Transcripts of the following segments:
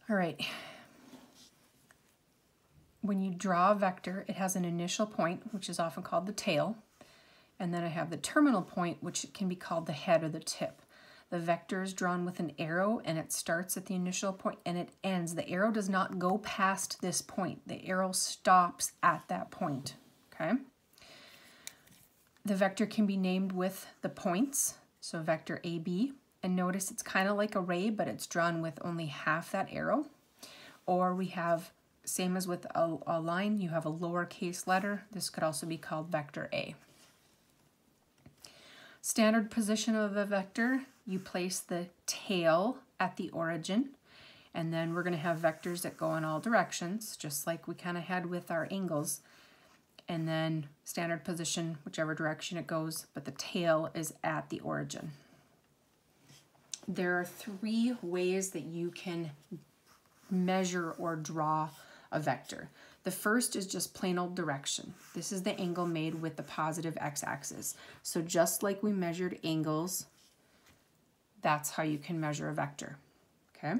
All right. When you draw a vector, it has an initial point, which is often called the tail, and then I have the terminal point, which can be called the head or the tip. The vector is drawn with an arrow, and it starts at the initial point and it ends. The arrow does not go past this point. The arrow stops at that point, okay? The vector can be named with the points, so vector AB, and notice it's kind of like a ray, but it's drawn with only half that arrow. Or we have, same as with a line, you have a lowercase letter. This could also be called vector A. Standard position of a vector, you place the tail at the origin, and then we're going to have vectors that go in all directions, just like we kind of had with our angles. And then standard position, whichever direction it goes, but the tail is at the origin. There are 3 ways that you can measure or draw a vector. The first is just plain old direction. This is the angle made with the positive x-axis. So just like we measured angles, that's how you can measure a vector, okay?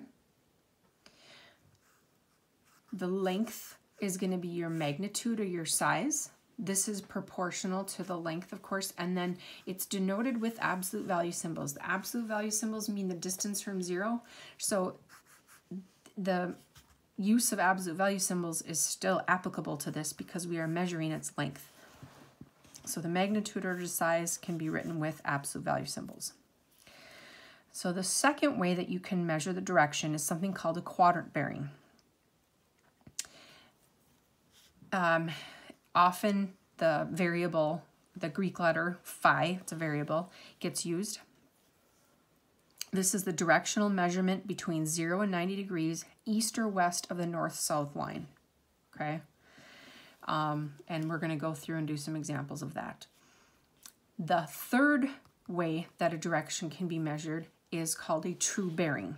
The length is going to be your magnitude or your size. This is proportional to the length, of course, and then it's denoted with absolute value symbols. The absolute value symbols mean the distance from 0. So the use of absolute value symbols is still applicable to this because we are measuring its length. So the magnitude or the size can be written with absolute value symbols. So the second way that you can measure the direction is something called a quadrant bearing. Often the variable, the Greek letter phi, it's a variable, gets used. This is the directional measurement between 0 and 90 degrees east or west of the north-south line, okay? And we're going to go through and do some examples of that. The third way that a direction can be measured is called a true bearing.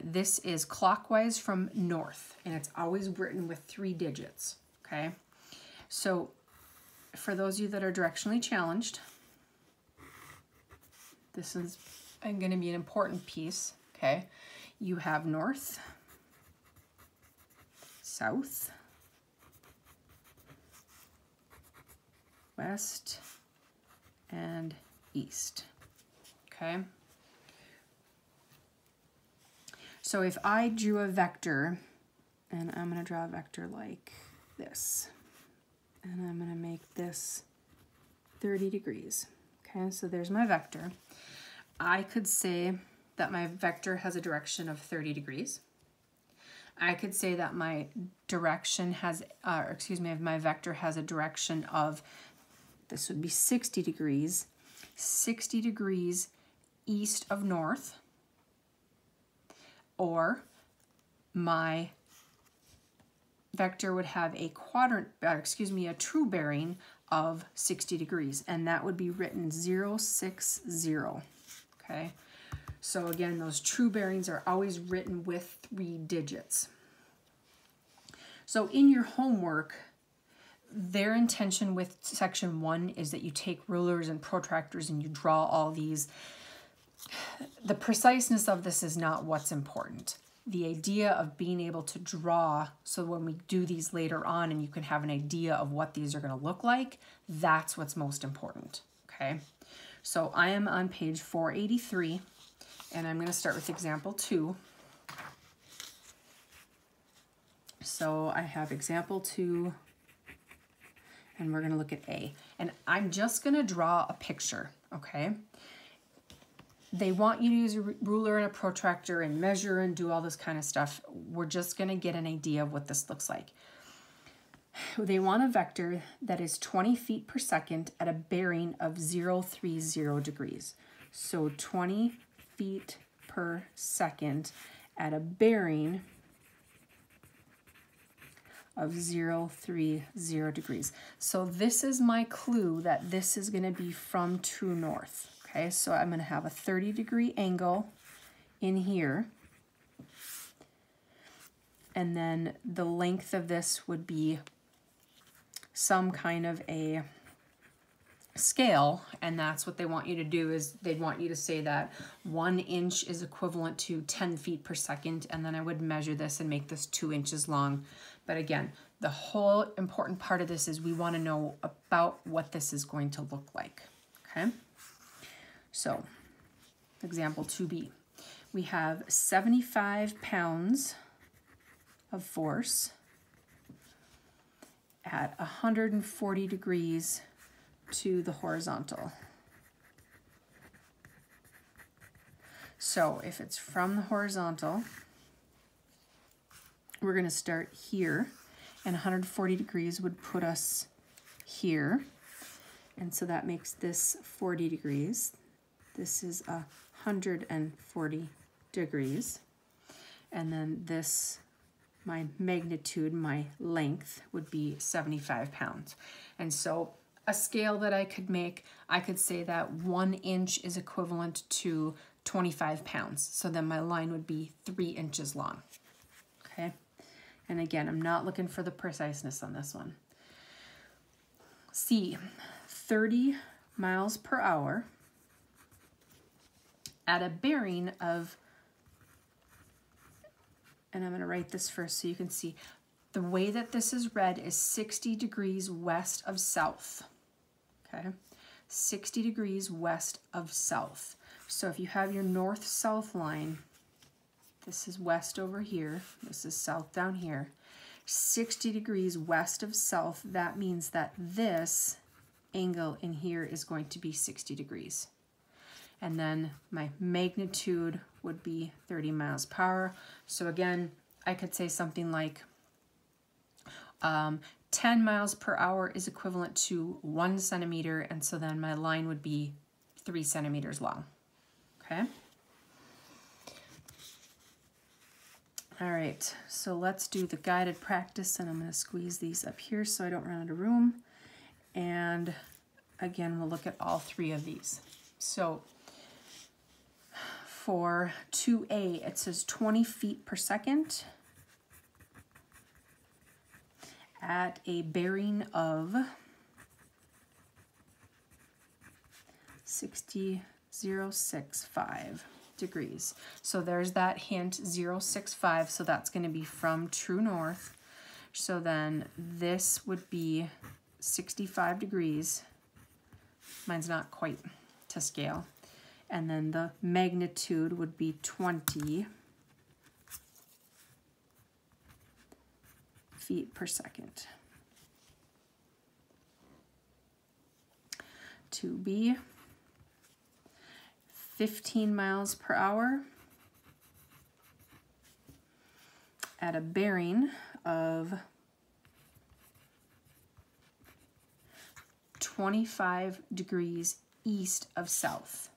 This is clockwise from north, and it's always written with 3 digits, okay? So for those of you that are directionally challenged, this is going to be an important piece, okay? You have north, south, west, and east, okay? So if I drew a vector, and I'm going to draw a vector like this, and I'm going to make this 30 degrees, okay? So there's my vector. I could say that my vector has a direction of 30 degrees. I could say that my direction has, my vector has a direction of, this would be 60 degrees east of north, or my vector would have a a true bearing of 60 degrees, and that would be written 0, 6, 0. Okay, so again, those true bearings are always written with 3 digits. So in your homework, their intention with section 1 is that you take rulers and protractors and you draw all these. The preciseness of this is not what's important. The idea of being able to draw, so when we do these later on and you can have an idea of what these are going to look like, that's what's most important, okay? So I am on page 483, and I'm going to start with example 2. So I have example 2, and we're going to look at A. And I'm just going to draw a picture, okay? They want you to use a ruler and a protractor and measure and do all this kind of stuff. We're just going to get an idea of what this looks like. They want a vector that is 20 feet per second at a bearing of 030 degrees. So 20 feet per second at a bearing of 030 degrees. So this is my clue that this is going to be from true north. Okay, so I'm going to have a 30-degree angle in here. And then the length of this would be some kind of a scale, and that's what they want you to do, is they'd want you to say that 1 inch is equivalent to 10 feet per second, and then I would measure this and make this 2 inches long. But again, the whole important part of this is we want to know about what this is going to look like. Okay, so example 2b, we have 75 pounds of force at 140 degrees to the horizontal. So if it's from the horizontal, we're going to start here, and 140 degrees would put us here, and so that makes this 40 degrees. This is 140 degrees, and then this, my magnitude, my length, would be 75 pounds. And so a scale that I could make, I could say that 1 inch is equivalent to 25 pounds. So then my line would be 3 inches long. Okay. And again, I'm not looking for the preciseness on this one. C, 30 miles per hour at a bearing of, and I'm going to write this first so you can see, the way that this is read is 60 degrees west of south. Okay, 60 degrees west of south. So if you have your north-south line, this is west over here, this is south down here, 60 degrees west of south, that means that this angle in here is going to be 60 degrees. And then my magnitude would be 30 miles per hour. So again, I could say something like 10 miles per hour is equivalent to 1 centimeter, and so then my line would be 3 centimeters long. Okay? All right, so let's do the guided practice, and I'm going to squeeze these up here so I don't run out of room. And again, we'll look at all 3 of these. So for 2A, it says 20 feet per second at a bearing of 0.65 degrees. So there's that hint, 0.65, so that's going to be from true north. So then this would be 65 degrees. Mine's not quite to scale. And then the magnitude would be 20 feet per second. 2B, 15 miles per hour at a bearing of 25 degrees east of south.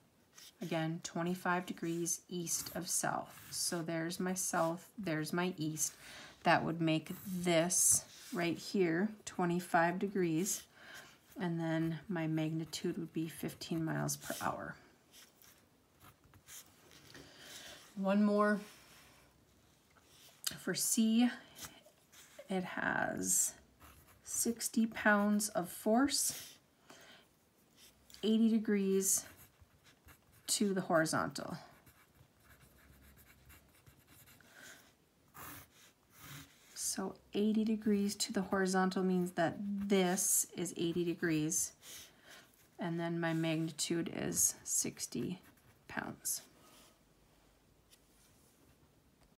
Again, 25 degrees east of south. So there's my south, there's my east. That would make this right here 25 degrees. And then my magnitude would be 15 miles per hour. One more. For C, it has 60 pounds of force, 80 degrees to the horizontal. So 80 degrees to the horizontal means that this is 80 degrees, and then my magnitude is 60 pounds.